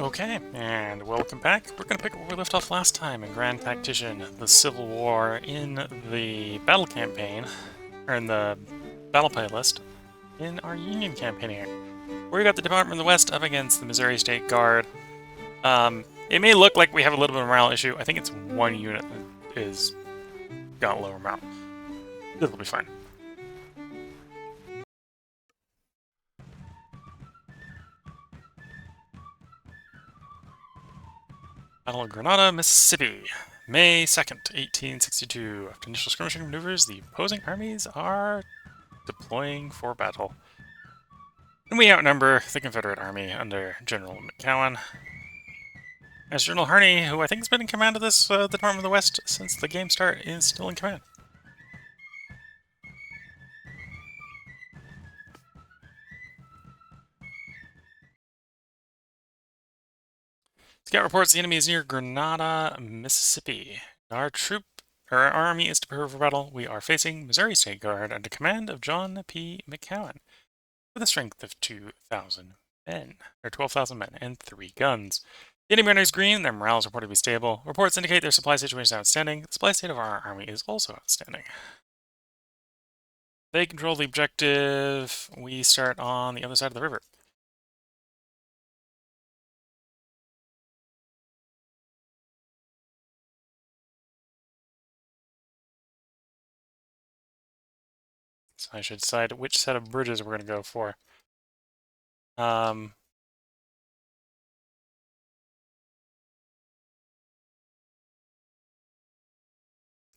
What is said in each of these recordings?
Okay, and welcome back. We're going to pick up where we left off last time in Grand Tactician, the Civil War, in the battle campaign, or in the battle playlist, in our Union campaign here. Where we got the Department of the West up against the Missouri State Guard. It may look like we have a little bit of a morale issue. I think it's one unit that is got lower morale. This will be fine. Battle of Grenada, Mississippi. May 2nd, 1862. After initial skirmishing maneuvers, the opposing armies are deploying for battle. And we outnumber the Confederate Army under General McCowan. As General Harney, who I think has been in command of this Department of the West since the game start, is still in command. Scout reports the enemy is near Grenada, Mississippi. Our army is to prepare for battle. We are facing Missouri State Guard under command of John P. McCowan, with a strength of 2,000 men, or 12,000 men, and 3 guns. The enemy runner is green, their morale is reported to be stable. Reports indicate their supply situation is outstanding. The supply state of our army is also outstanding. They control the objective. We start on the other side of the river. So I should decide which set of bridges we're going to go for.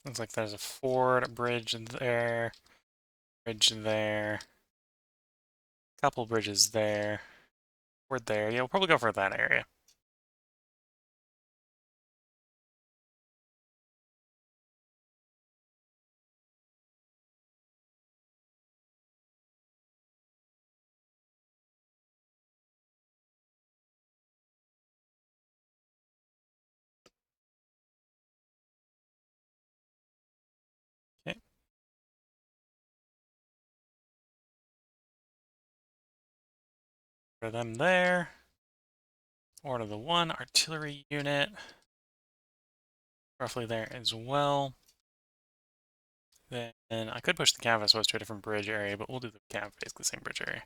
Looks like there's a ford, bridge there, couple bridges there, ford there. Yeah, we'll probably go for that area. Okay. Order them there. Order the 1 artillery unit. Roughly there as well. Then I could push the canvas west to a different bridge area, but we'll do the canvas, basically the same bridge area.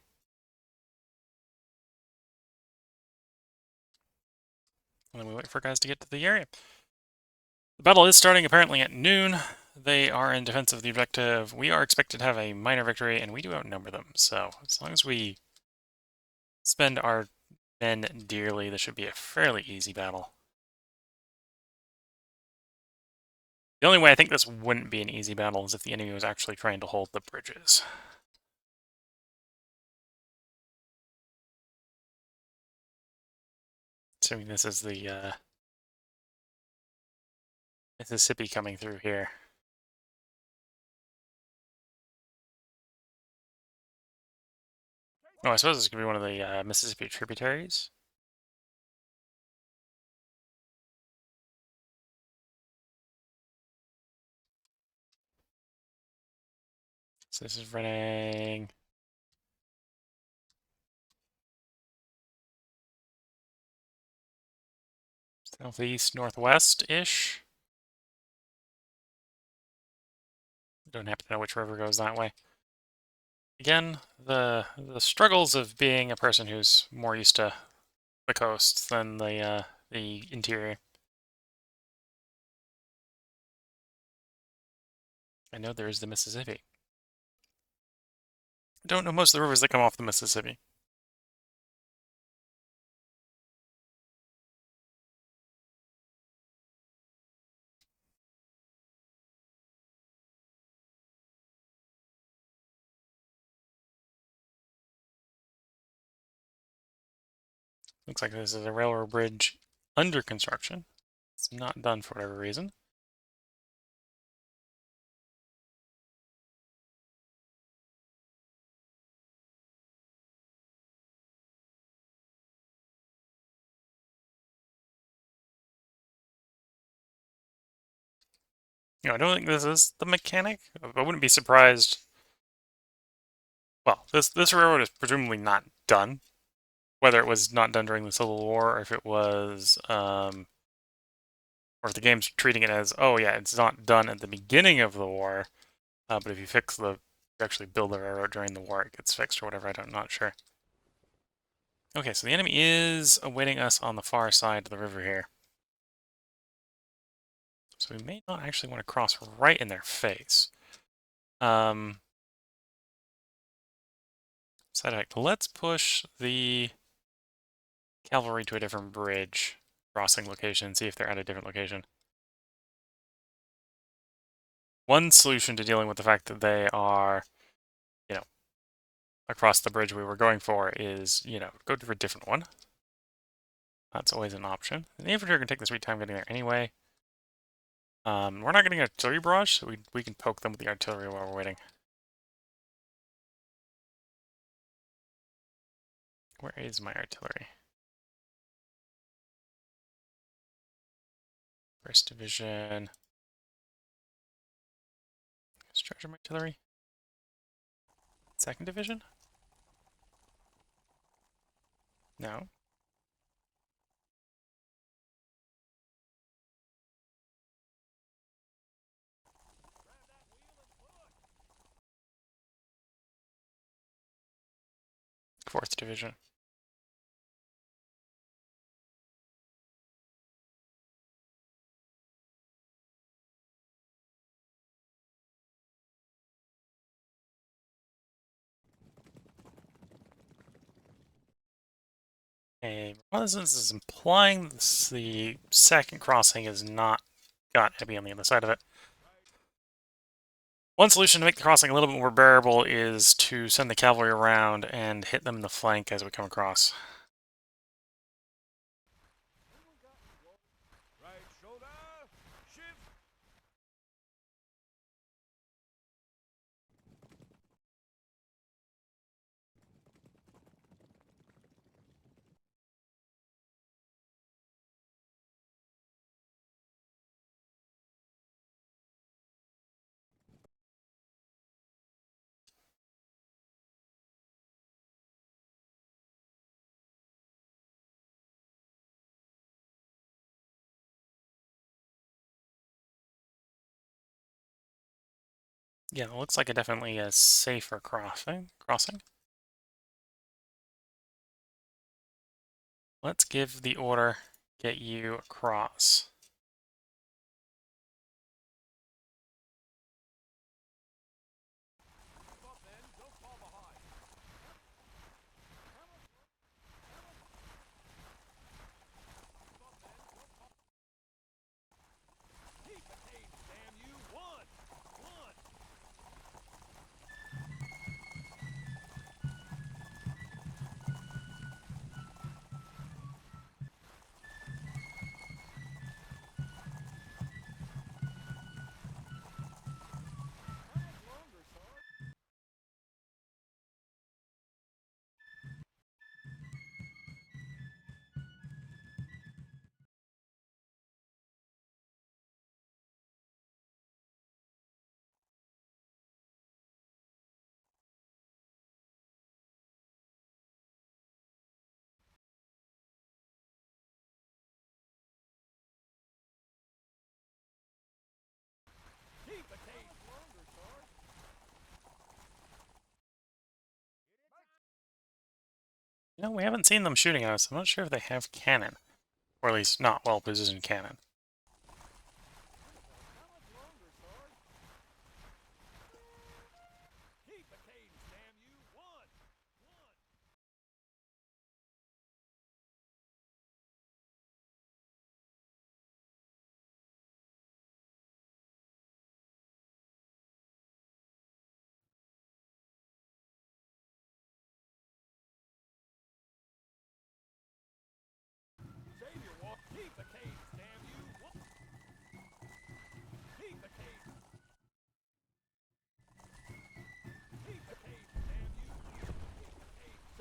And then we wait for guys to get to the area. The battle is starting apparently at noon. They are in defense of the objective. We are expected to have a minor victory, and we do outnumber them. So as long as we spend our men dearly, this should be a fairly easy battle. The only way I think this wouldn't be an easy battle is if the enemy was actually trying to hold the bridges. Assuming this is the Mississippi coming through here. Oh, I suppose this could be one of the Mississippi tributaries. So this is running southeast, northwest-ish. Don't happen to know which river goes that way. Again, the struggles of being a person who's more used to the coast than the interior. I know there is the Mississippi. I don't know most of the rivers that come off the Mississippi. Looks like this is a railroad bridge under construction. It's not done for whatever reason. You know, I don't think this is the mechanic. I wouldn't be surprised. Well, this railroad is presumably not done. whether it was not done during the Civil War, or if it was, or if the game's treating it as, oh yeah, it's not done at the beginning of the war, but if you actually build the railroad during the war, it gets fixed or whatever. I'm not sure. Okay, so the enemy is awaiting us on the far side of the river here. So we may not actually want to cross right in their face. Side effect. Let's push the cavalry to a different bridge crossing location, see if they're at a different location. One solution to dealing with the fact that they are, you know, across the bridge we were going for is, go to a different one. That's always an option. The infantry can take the sweet time getting there anyway. We're not getting an artillery barrage, so we can poke them with the artillery while we're waiting. Where is my artillery? First Division. Let's charge my artillery. Second Division? No. Fourth Division. Okay, this is implying the second crossing is not got enemy on the other side of it. One solution to make the crossing a little bit more bearable is to send the cavalry around and hit them in the flank as we come across. Yeah, it looks like definitely a safer crossing. Let's give the order, get you across. We haven't seen them shooting at us. I'm not sure if they have cannon. Or at least not well-positioned cannon.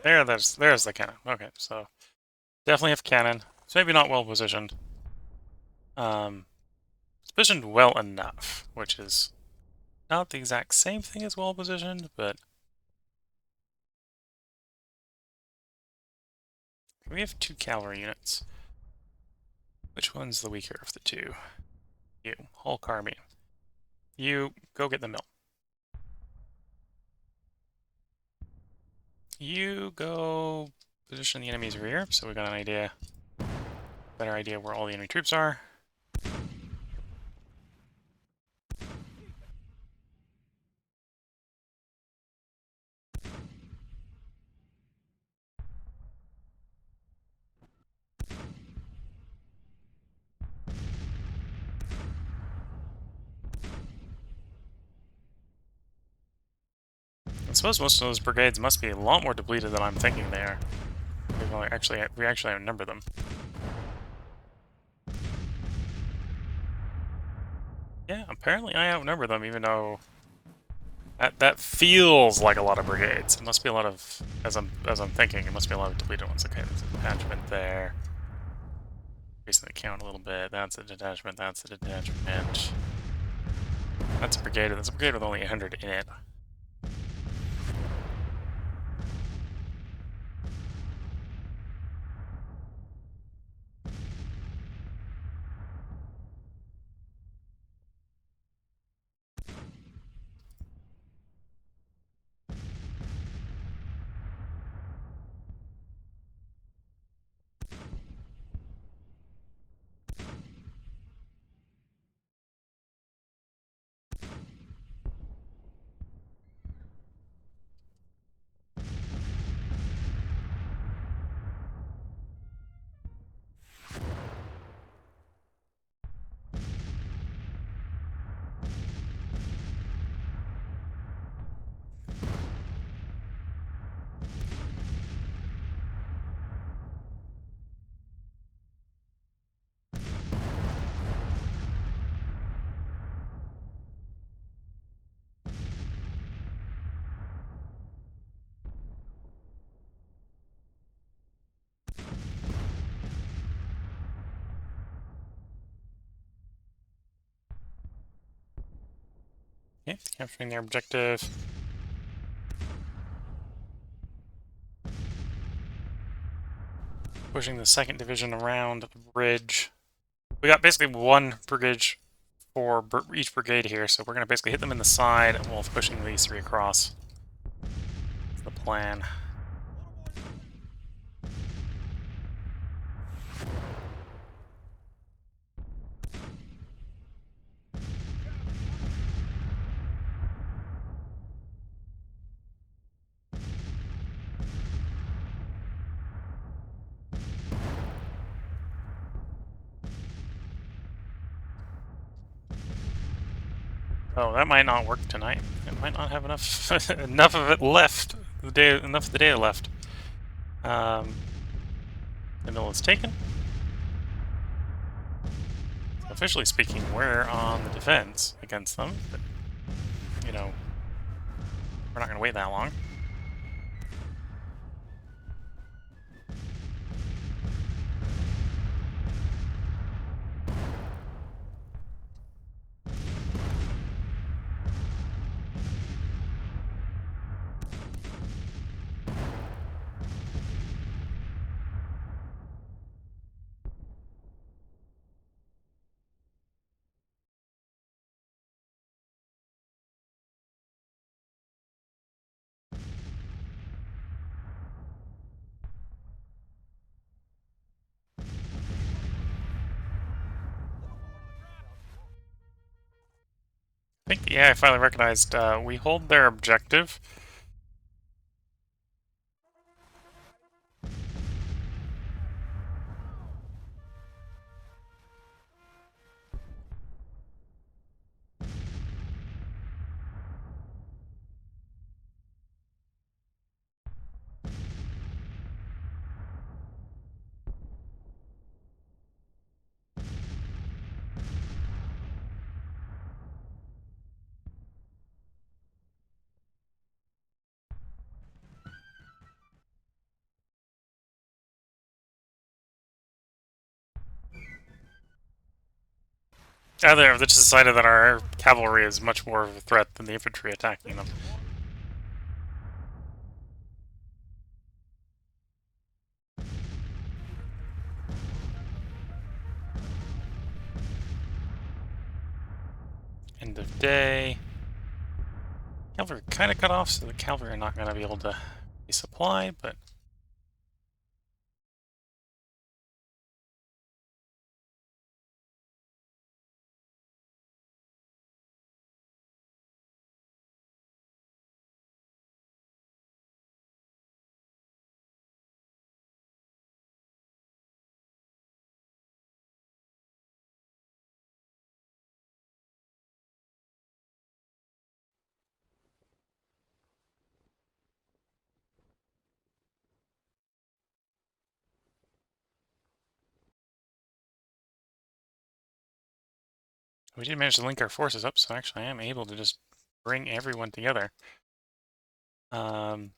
There's the cannon. Okay, so definitely have cannon. It's maybe not well positioned. It's positioned well enough, which is not the exact same thing as well positioned, but We have 2 cavalry units. Which one's the weaker of the two? You, Hulk Army. You, go get the mill. You go position the enemy's rear, so we got an idea, better idea where all the enemy troops are. I suppose most of those brigades must be a lot more depleted than I'm thinking they are. We actually outnumber them. Yeah, apparently I outnumber them, even though that feels like a lot of brigades. It must be a lot of, as I'm thinking, it must be a lot of depleted ones. Okay, there's a detachment there. Increasing the count a little bit. That's a detachment. That's a detachment. That's a brigade. That's a brigade with only 100 in it. Okay, capturing their objective. Pushing the 2nd Division around the bridge. We got basically one brigade for each brigade here, so we're going to basically hit them in the side while pushing these 3 across. That's the plan. Oh, that might not work tonight. It might not have enough enough of it left. Enough of the data left. The mill is taken. So officially speaking, we're on the defense against them, but you know, we're not going to wait that long. I think the AI finally recognized we hold their objective. They just decided that our cavalry is much more of a threat than the infantry attacking them. End of day. Cavalry kind of cut off, so the cavalry are not going to be able to resupply, but... We did manage to link our forces up, so actually I am able to just bring everyone together. I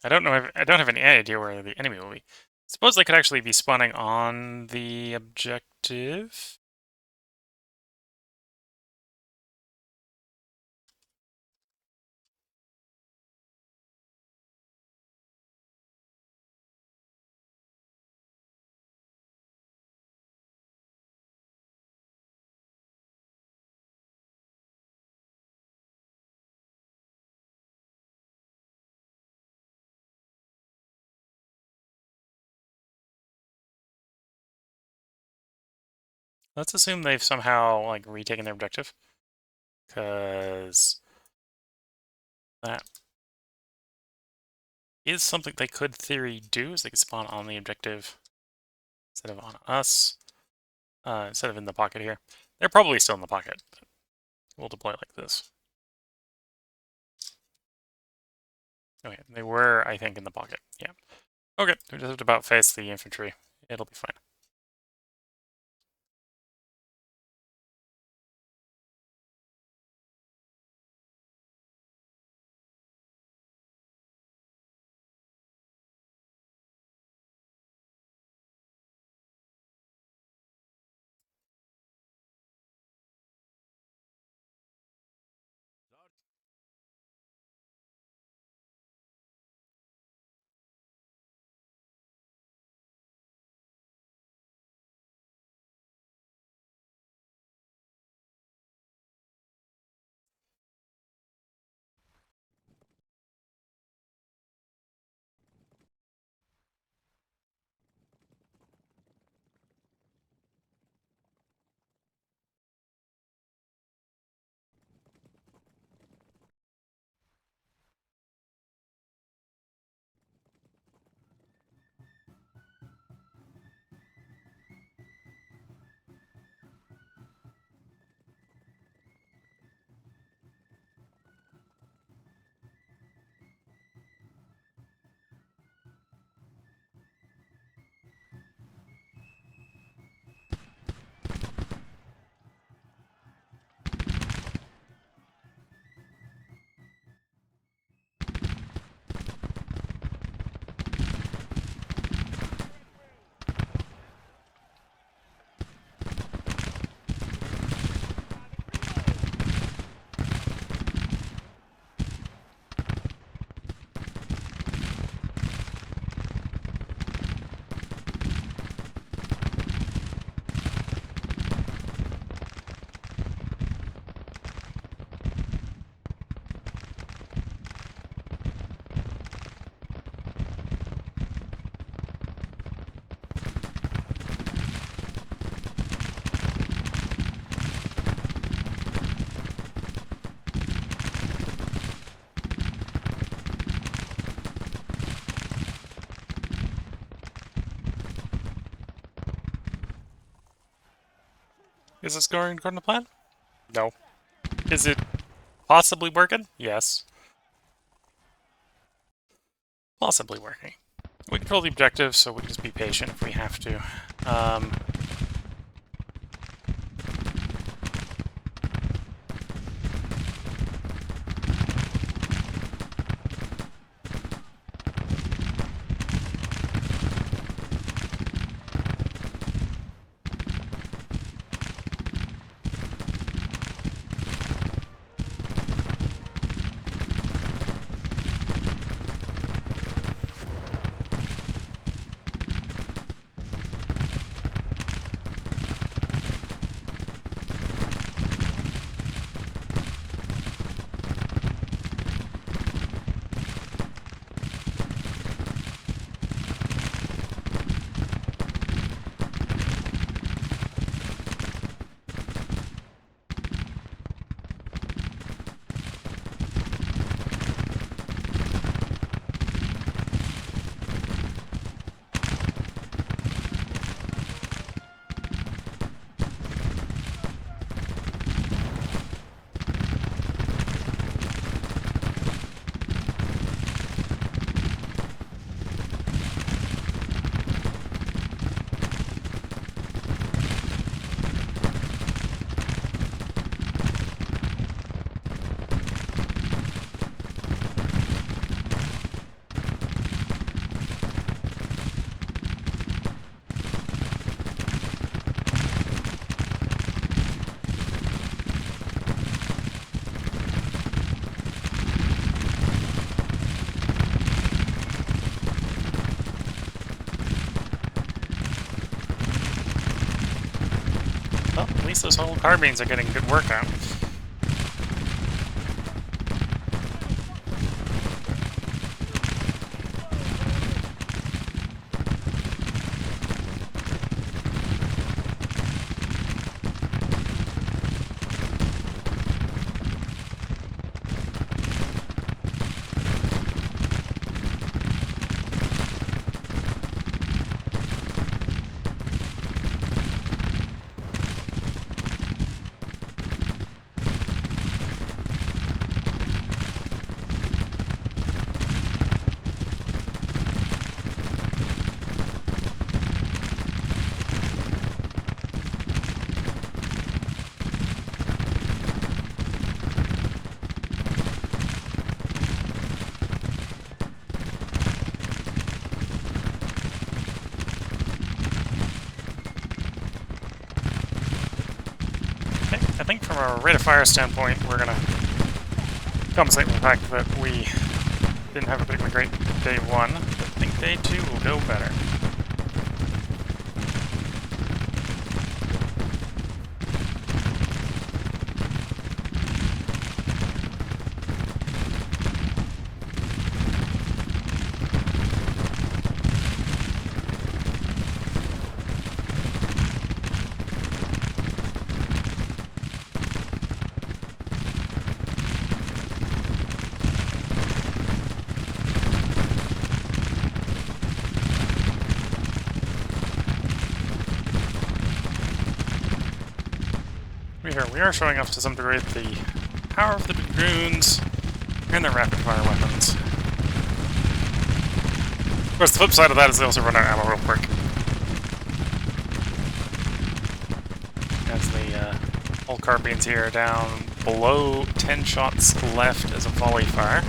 don't know. I don't have any idea where the enemy will be. Suppose they could actually be spawning on the objective. Let's assume they've somehow like retaken their objective, because that is something they could theory do. Is they could spawn on the objective instead of on us, instead of in the pocket here. They're probably still in the pocket. But we'll deploy like this. Okay, they were, I think, in the pocket. Yeah. Okay, we just have to about face the infantry. It'll be fine. Is this going according to plan? No. Is it possibly working? Yes. Possibly working. We control the objective, so we can just be patient if we have to. least those whole carbines are getting good work on. I think from a rate of fire standpoint, we're going to compensate for the fact that we didn't have a particularly great day one, but I think day two will go better. We are showing off to some degree the power of the dragoons and their rapid-fire weapons. Of course, the flip side of that is they also run out of ammo real quick. As the all carbines here are down below 10 shots left as a volley fire.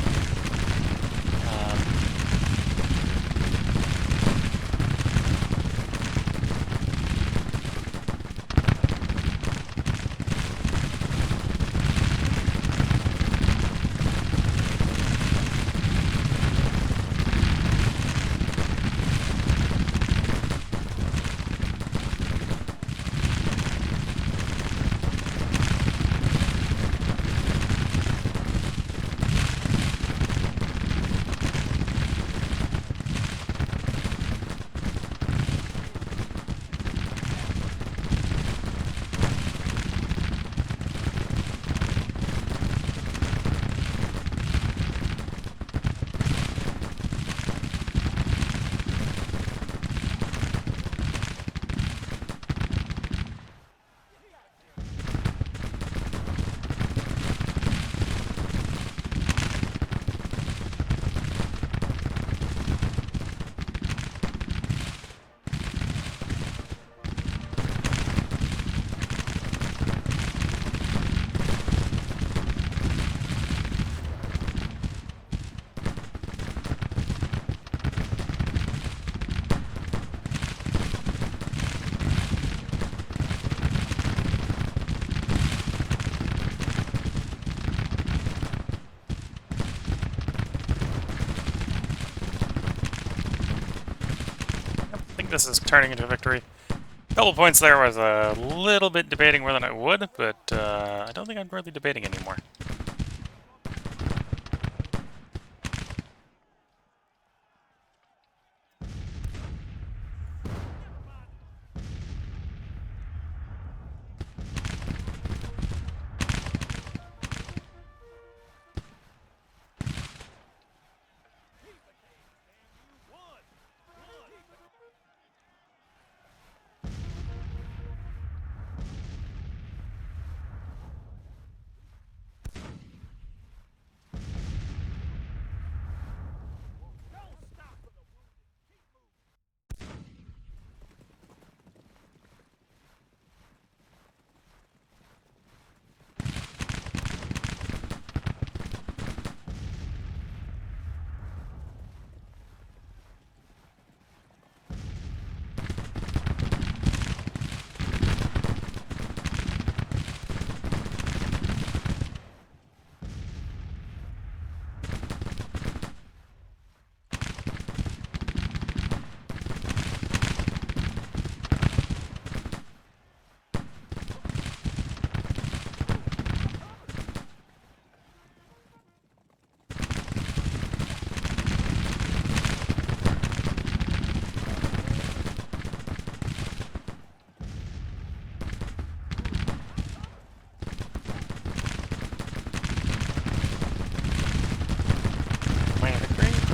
This is turning into a victory. A couple points there was a little bit debating whether or not I would, but I don't think I'm really debating anymore.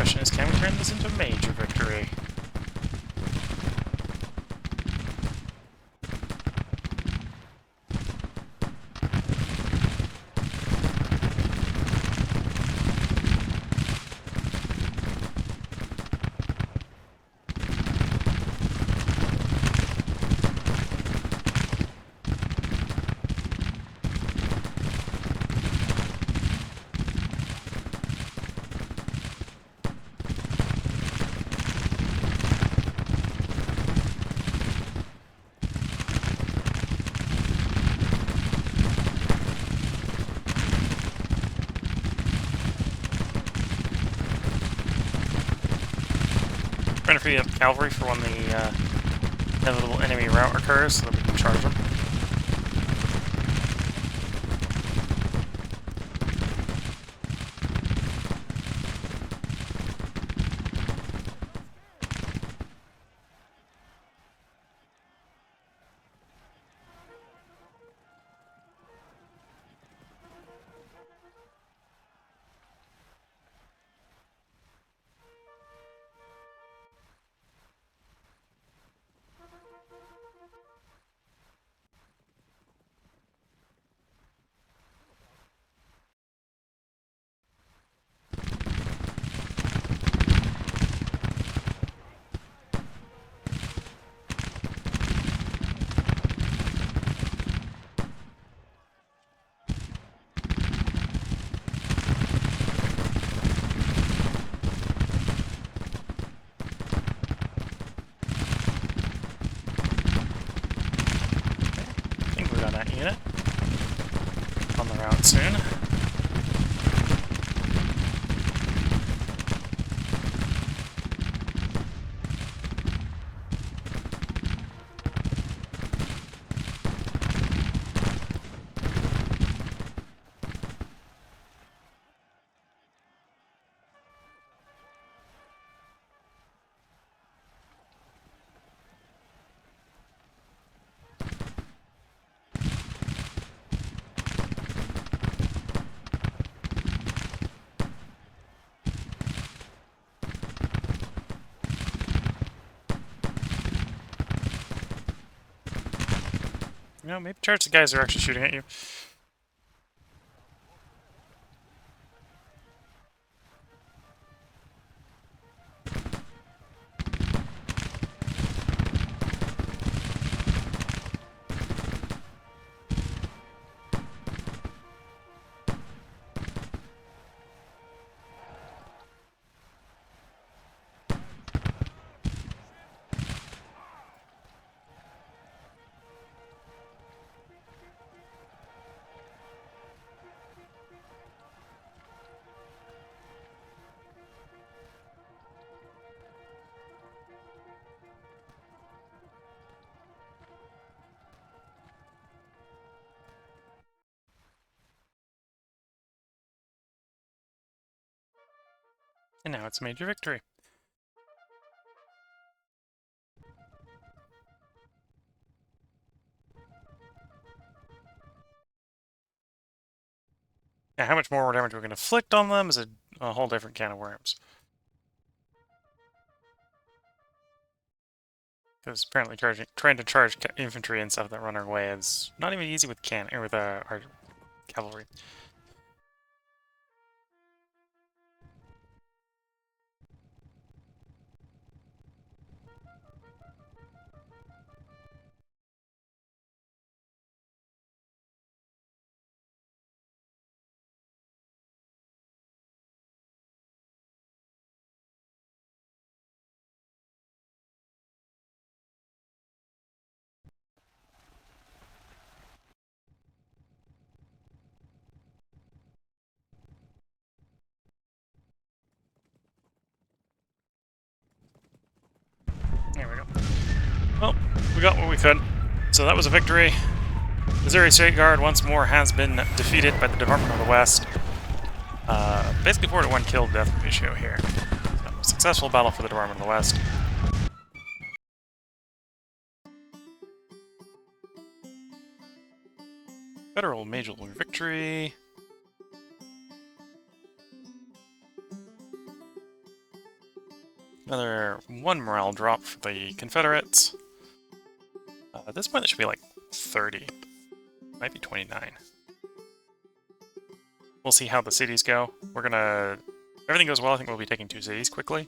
question is, can we turn this into a major victory? Trying to free up cavalry for when the inevitable enemy rout occurs so that we can charge them. Unit on the route soon. You know, maybe charge the guys who are actually shooting at you. And now it's a major victory. Now, how much more damage we're going to inflict on them is a whole different can of worms. Because apparently trying to charge infantry and stuff that run our way is not even easy with our cavalry. There we go. Well, we got what we could. So that was a victory. Missouri State Guard once more has been defeated by the Department of the West. Basically 4-to-1 kill death ratio here. So, successful battle for the Department of the West. Federal major victory. Another 1 morale drop for the Confederates. At this point, it should be like 30. Might be 29. We'll see how the cities go. We're gonna... If everything goes well, I think we'll be taking 2 cities quickly.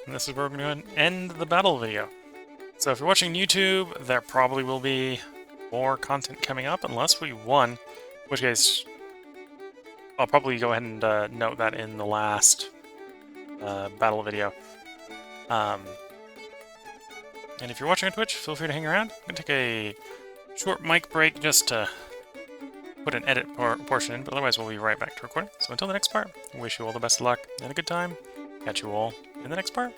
And this is where we're going to end the battle video. So if you're watching YouTube, there probably will be more content coming up, unless we won. In which case, I'll probably go ahead and note that in the last battle video. And if you're watching on Twitch, feel free to hang around. I'm going to take a short mic break just to put an edit portion in, but otherwise we'll be right back to recording. So until the next part, I wish you all the best of luck and a good time. Catch you all in the next part.